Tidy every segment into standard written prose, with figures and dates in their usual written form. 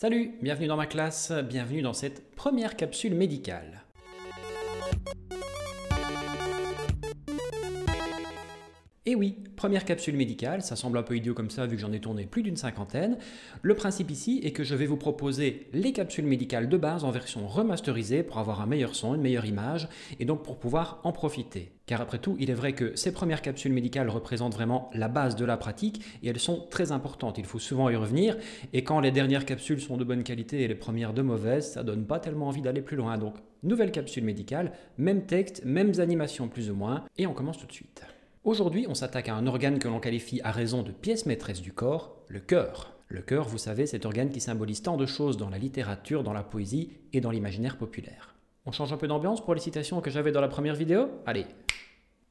Salut, bienvenue dans ma classe, bienvenue dans cette première capsule médicale. Et oui, première capsule médicale, ça semble un peu idiot comme ça vu que j'en ai tourné plus d'une cinquantaine. Le principe ici est que je vais vous proposer les capsules médicales de base en version remasterisée pour avoir un meilleur son, une meilleure image et donc pour pouvoir en profiter. Car après tout, il est vrai que ces premières capsules médicales représentent vraiment la base de la pratique et elles sont très importantes, il faut souvent y revenir. Et quand les dernières capsules sont de bonne qualité et les premières de mauvaise, ça donne pas tellement envie d'aller plus loin. Donc, nouvelle capsule médicale, même texte, mêmes animations plus ou moins, et on commence tout de suite. Aujourd'hui, on s'attaque à un organe que l'on qualifie à raison de pièce maîtresse du corps, le cœur. Le cœur, vous savez, cet organe qui symbolise tant de choses dans la littérature, dans la poésie et dans l'imaginaire populaire. On change un peu d'ambiance pour les citations que j'avais dans la première vidéo? Allez.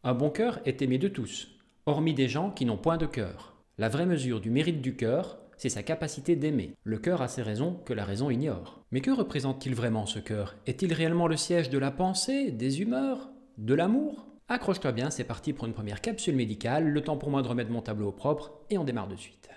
Un bon cœur est aimé de tous, hormis des gens qui n'ont point de cœur. La vraie mesure du mérite du cœur, c'est sa capacité d'aimer. Le cœur a ses raisons que la raison ignore. Mais que représente-t-il vraiment ce cœur? Est-il réellement le siège de la pensée, des humeurs, de l'amour? Accroche-toi bien, c'est parti pour une première capsule médicale, le temps pour moi de remettre mon tableau au propre et on démarre de suite.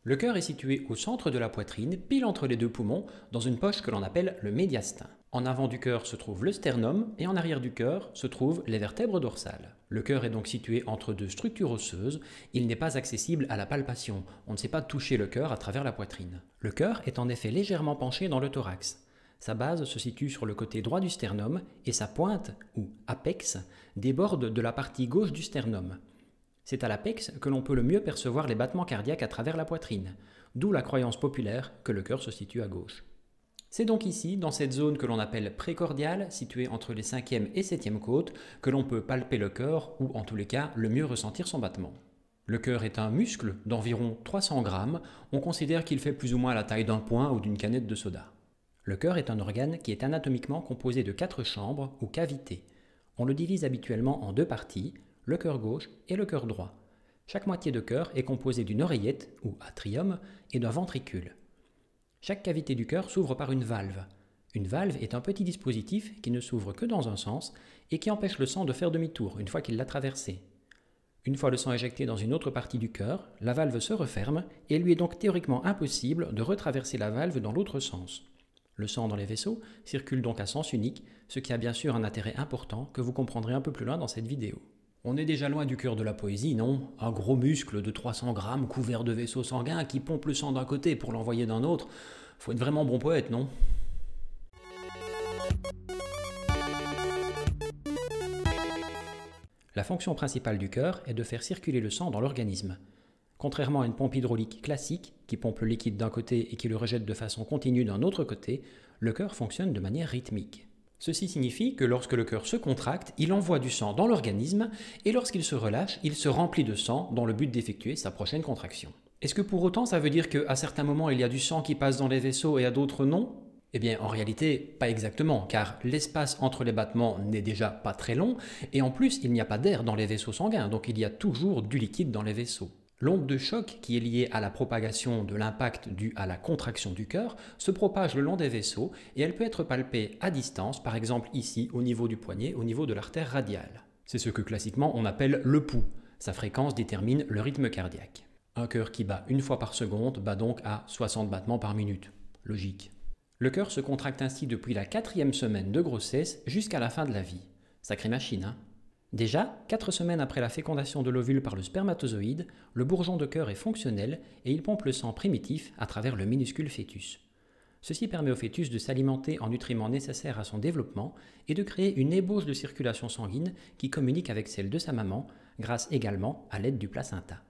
Le cœur est situé au centre de la poitrine, pile entre les deux poumons, dans une poche que l'on appelle le médiastin. En avant du cœur se trouve le sternum et en arrière du cœur se trouvent les vertèbres dorsales. Le cœur est donc situé entre deux structures osseuses, il n'est pas accessible à la palpation, on ne sait pas toucher le cœur à travers la poitrine. Le cœur est en effet légèrement penché dans le thorax. Sa base se situe sur le côté droit du sternum et sa pointe, ou apex, déborde de la partie gauche du sternum. C'est à l'apex que l'on peut le mieux percevoir les battements cardiaques à travers la poitrine, d'où la croyance populaire que le cœur se situe à gauche. C'est donc ici, dans cette zone que l'on appelle précordiale, située entre les 5e et 7e côtes, que l'on peut palper le cœur ou en tous les cas le mieux ressentir son battement. Le cœur est un muscle d'environ 300 grammes, on considère qu'il fait plus ou moins la taille d'un poing ou d'une canette de soda. Le cœur est un organe qui est anatomiquement composé de 4 chambres ou cavités. On le divise habituellement en 2 parties, le cœur gauche et le cœur droit. Chaque moitié de cœur est composée d'une oreillette, ou atrium, et d'un ventricule. Chaque cavité du cœur s'ouvre par une valve. Une valve est un petit dispositif qui ne s'ouvre que dans un sens et qui empêche le sang de faire demi-tour une fois qu'il l'a traversé. Une fois le sang éjecté dans une autre partie du cœur, la valve se referme et il lui est donc théoriquement impossible de retraverser la valve dans l'autre sens. Le sang dans les vaisseaux circule donc à sens unique, ce qui a bien sûr un intérêt important que vous comprendrez un peu plus loin dans cette vidéo. On est déjà loin du cœur de la poésie, non? Un gros muscle de 300 grammes couvert de vaisseaux sanguins qui pompe le sang d'un côté pour l'envoyer d'un autre. Faut être vraiment bon poète, non? La fonction principale du cœur est de faire circuler le sang dans l'organisme. Contrairement à une pompe hydraulique classique, qui pompe le liquide d'un côté et qui le rejette de façon continue d'un autre côté, le cœur fonctionne de manière rythmique. Ceci signifie que lorsque le cœur se contracte, il envoie du sang dans l'organisme et lorsqu'il se relâche, il se remplit de sang dans le but d'effectuer sa prochaine contraction. Est-ce que pour autant ça veut dire qu'à certains moments il y a du sang qui passe dans les vaisseaux et à d'autres non? Eh bien en réalité pas exactement, car l'espace entre les battements n'est déjà pas très long et en plus il n'y a pas d'air dans les vaisseaux sanguins, donc il y a toujours du liquide dans les vaisseaux. L'onde de choc, qui est liée à la propagation de l'impact dû à la contraction du cœur, se propage le long des vaisseaux et elle peut être palpée à distance, par exemple ici au niveau du poignet, au niveau de l'artère radiale. C'est ce que classiquement on appelle le pouls. Sa fréquence détermine le rythme cardiaque. Un cœur qui bat une fois par seconde bat donc à 60 battements par minute. Logique. Le cœur se contracte ainsi depuis la 4e semaine de grossesse jusqu'à la fin de la vie. Sacrée machine, hein? Déjà, 4 semaines après la fécondation de l'ovule par le spermatozoïde, le bourgeon de cœur est fonctionnel et il pompe le sang primitif à travers le minuscule fœtus. Ceci permet au fœtus de s'alimenter en nutriments nécessaires à son développement et de créer une ébauche de circulation sanguine qui communique avec celle de sa maman, grâce également à l'aide du placenta.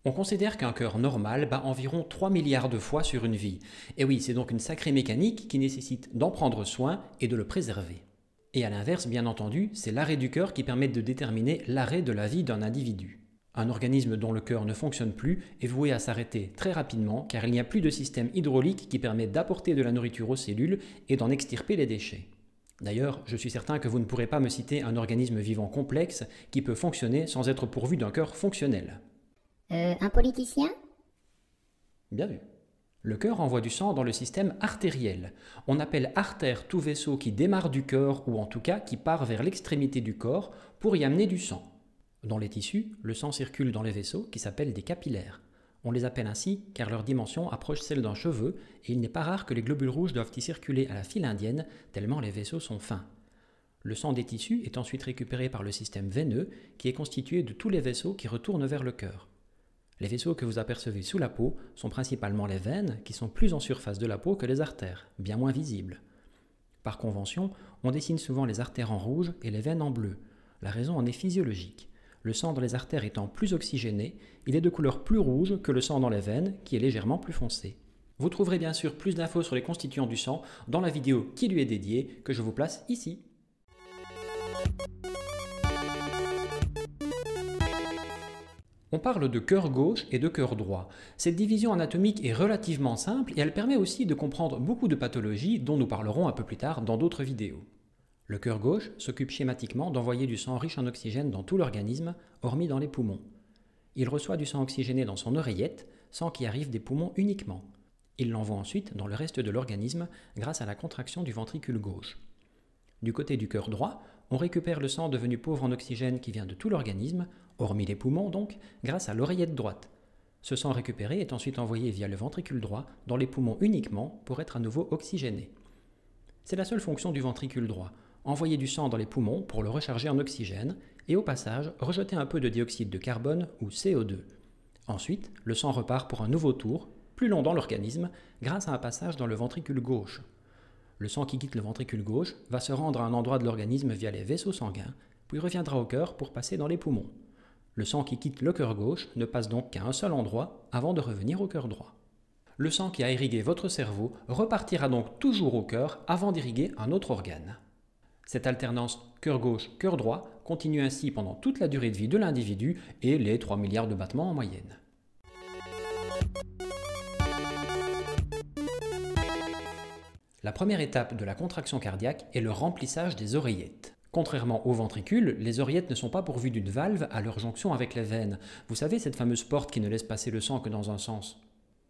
On considère qu'un cœur normal bat environ 3 milliards de fois sur une vie. Et oui, c'est donc une sacrée mécanique qui nécessite d'en prendre soin et de le préserver. Et à l'inverse, bien entendu, c'est l'arrêt du cœur qui permet de déterminer l'arrêt de la vie d'un individu. Un organisme dont le cœur ne fonctionne plus est voué à s'arrêter très rapidement car il n'y a plus de système hydraulique qui permet d'apporter de la nourriture aux cellules et d'en extirper les déchets. D'ailleurs, je suis certain que vous ne pourrez pas me citer un organisme vivant complexe qui peut fonctionner sans être pourvu d'un cœur fonctionnel. Un politicien? Bien vu. Le cœur envoie du sang dans le système artériel. On appelle artère tout vaisseau qui démarre du cœur ou en tout cas qui part vers l'extrémité du corps pour y amener du sang. Dans les tissus, le sang circule dans les vaisseaux qui s'appellent des capillaires. On les appelle ainsi car leur dimension approche celle d'un cheveu et il n'est pas rare que les globules rouges doivent y circuler à la file indienne tellement les vaisseaux sont fins. Le sang des tissus est ensuite récupéré par le système veineux qui est constitué de tous les vaisseaux qui retournent vers le cœur. Les vaisseaux que vous apercevez sous la peau sont principalement les veines qui sont plus en surface de la peau que les artères, bien moins visibles. Par convention, on dessine souvent les artères en rouge et les veines en bleu. La raison en est physiologique. Le sang dans les artères étant plus oxygéné, il est de couleur plus rouge que le sang dans les veines qui est légèrement plus foncé. Vous trouverez bien sûr plus d'infos sur les constituants du sang dans la vidéo qui lui est dédiée que je vous place ici. On parle de cœur gauche et de cœur droit. Cette division anatomique est relativement simple et elle permet aussi de comprendre beaucoup de pathologies dont nous parlerons un peu plus tard dans d'autres vidéos. Le cœur gauche s'occupe schématiquement d'envoyer du sang riche en oxygène dans tout l'organisme, hormis dans les poumons. Il reçoit du sang oxygéné dans son oreillette, sang qui arrive des poumons uniquement. Il l'envoie ensuite dans le reste de l'organisme grâce à la contraction du ventricule gauche. Du côté du cœur droit, on récupère le sang devenu pauvre en oxygène qui vient de tout l'organisme, hormis les poumons donc, grâce à l'oreillette droite. Ce sang récupéré est ensuite envoyé via le ventricule droit dans les poumons uniquement pour être à nouveau oxygéné. C'est la seule fonction du ventricule droit, envoyer du sang dans les poumons pour le recharger en oxygène et au passage rejeter un peu de dioxyde de carbone ou CO2. Ensuite, le sang repart pour un nouveau tour, plus long dans l'organisme, grâce à un passage dans le ventricule gauche. Le sang qui quitte le ventricule gauche va se rendre à un endroit de l'organisme via les vaisseaux sanguins, puis reviendra au cœur pour passer dans les poumons. Le sang qui quitte le cœur gauche ne passe donc qu'à un seul endroit avant de revenir au cœur droit. Le sang qui a irrigué votre cerveau repartira donc toujours au cœur avant d'irriguer un autre organe. Cette alternance cœur gauche, cœur droit continue ainsi pendant toute la durée de vie de l'individu et les 3 milliards de battements en moyenne. La première étape de la contraction cardiaque est le remplissage des oreillettes. Contrairement aux ventricules, les oreillettes ne sont pas pourvues d'une valve à leur jonction avec les veines. Vous savez, cette fameuse porte qui ne laisse passer le sang que dans un sens.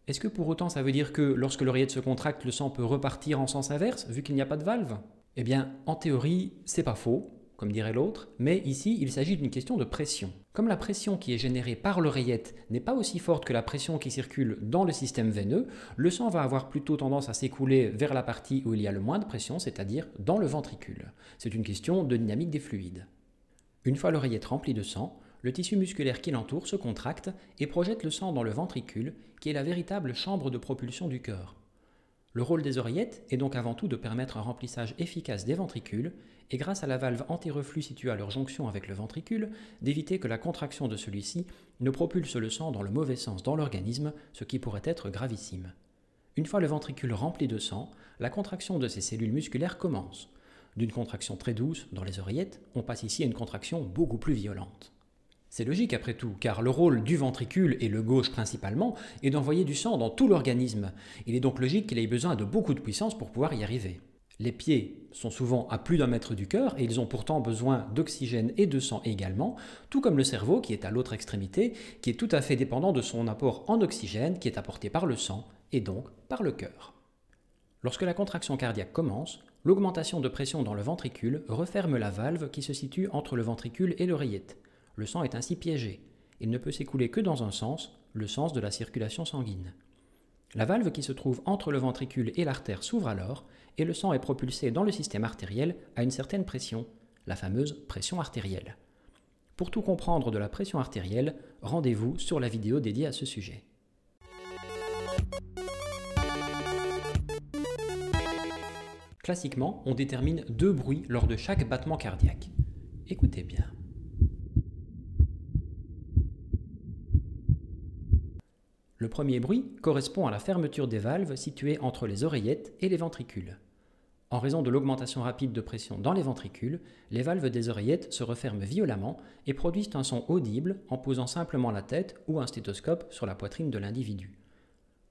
Est-ce que pour autant ça veut dire que lorsque l'oreillette se contracte, le sang peut repartir en sens inverse, vu qu'il n'y a pas de valve? Eh bien, en théorie, c'est pas faux, comme dirait l'autre, mais ici, il s'agit d'une question de pression. Comme la pression qui est générée par l'oreillette n'est pas aussi forte que la pression qui circule dans le système veineux, le sang va avoir plutôt tendance à s'écouler vers la partie où il y a le moins de pression, c'est-à-dire dans le ventricule. C'est une question de dynamique des fluides. Une fois l'oreillette remplie de sang, le tissu musculaire qui l'entoure se contracte et projette le sang dans le ventricule, qui est la véritable chambre de propulsion du cœur. Le rôle des oreillettes est donc avant tout de permettre un remplissage efficace des ventricules et grâce à la valve anti-reflux située à leur jonction avec le ventricule, d'éviter que la contraction de celui-ci ne propulse le sang dans le mauvais sens dans l'organisme, ce qui pourrait être gravissime. Une fois le ventricule rempli de sang, la contraction de ces cellules musculaires commence. D'une contraction très douce dans les oreillettes, on passe ici à une contraction beaucoup plus violente. C'est logique après tout, car le rôle du ventricule, et le gauche principalement, est d'envoyer du sang dans tout l'organisme. Il est donc logique qu'il ait besoin de beaucoup de puissance pour pouvoir y arriver. Les pieds sont souvent à plus d'1 mètre du cœur et ils ont pourtant besoin d'oxygène et de sang également, tout comme le cerveau qui est à l'autre extrémité, qui est tout à fait dépendant de son apport en oxygène qui est apporté par le sang et donc par le cœur. Lorsque la contraction cardiaque commence, l'augmentation de pression dans le ventricule referme la valve qui se situe entre le ventricule et l'oreillette. Le sang est ainsi piégé. Il ne peut s'écouler que dans un sens, le sens de la circulation sanguine. La valve qui se trouve entre le ventricule et l'artère s'ouvre alors, et le sang est propulsé dans le système artériel à une certaine pression, la fameuse pression artérielle. Pour tout comprendre de la pression artérielle, rendez-vous sur la vidéo dédiée à ce sujet. Classiquement, on détermine 2 bruits lors de chaque battement cardiaque. Écoutez bien. Le premier bruit correspond à la fermeture des valves situées entre les oreillettes et les ventricules. En raison de l'augmentation rapide de pression dans les ventricules, les valves des oreillettes se referment violemment et produisent un son audible en posant simplement la tête ou un stéthoscope sur la poitrine de l'individu.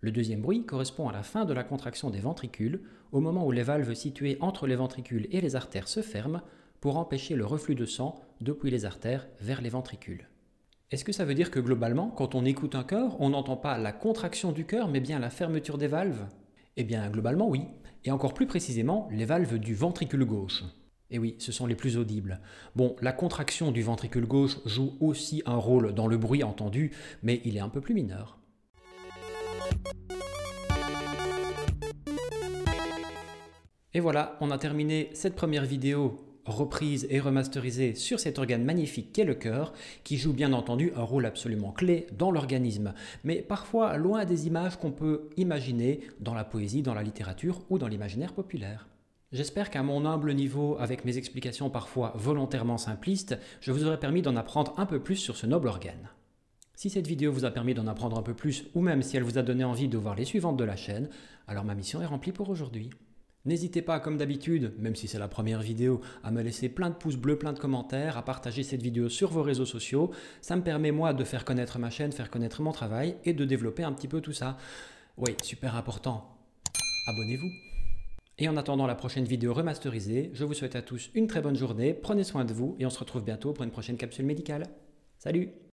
Le deuxième bruit correspond à la fin de la contraction des ventricules, au moment où les valves situées entre les ventricules et les artères se ferment pour empêcher le reflux de sang depuis les artères vers les ventricules. Est-ce que ça veut dire que globalement, quand on écoute un cœur, on n'entend pas la contraction du cœur, mais bien la fermeture des valves? Eh bien, globalement, oui. Et encore plus précisément, les valves du ventricule gauche. Et oui, ce sont les plus audibles. Bon, la contraction du ventricule gauche joue aussi un rôle dans le bruit entendu, mais il est un peu plus mineur. Et voilà, on a terminé cette première vidéo reprise et remasterisée sur cet organe magnifique qu'est le cœur, qui joue bien entendu un rôle absolument clé dans l'organisme, mais parfois loin des images qu'on peut imaginer dans la poésie, dans la littérature ou dans l'imaginaire populaire. J'espère qu'à mon humble niveau, avec mes explications parfois volontairement simplistes, je vous aurai permis d'en apprendre un peu plus sur ce noble organe. Si cette vidéo vous a permis d'en apprendre un peu plus, ou même si elle vous a donné envie de voir les suivantes de la chaîne, alors ma mission est remplie pour aujourd'hui. N'hésitez pas, comme d'habitude, même si c'est la première vidéo, à me laisser plein de pouces bleus, plein de commentaires, à partager cette vidéo sur vos réseaux sociaux. Ça me permet, moi, de faire connaître ma chaîne, faire connaître mon travail et de développer un petit peu tout ça. Oui, super important. Abonnez-vous. Et en attendant la prochaine vidéo remasterisée, je vous souhaite à tous une très bonne journée, prenez soin de vous et on se retrouve bientôt pour une prochaine capsule médicale. Salut!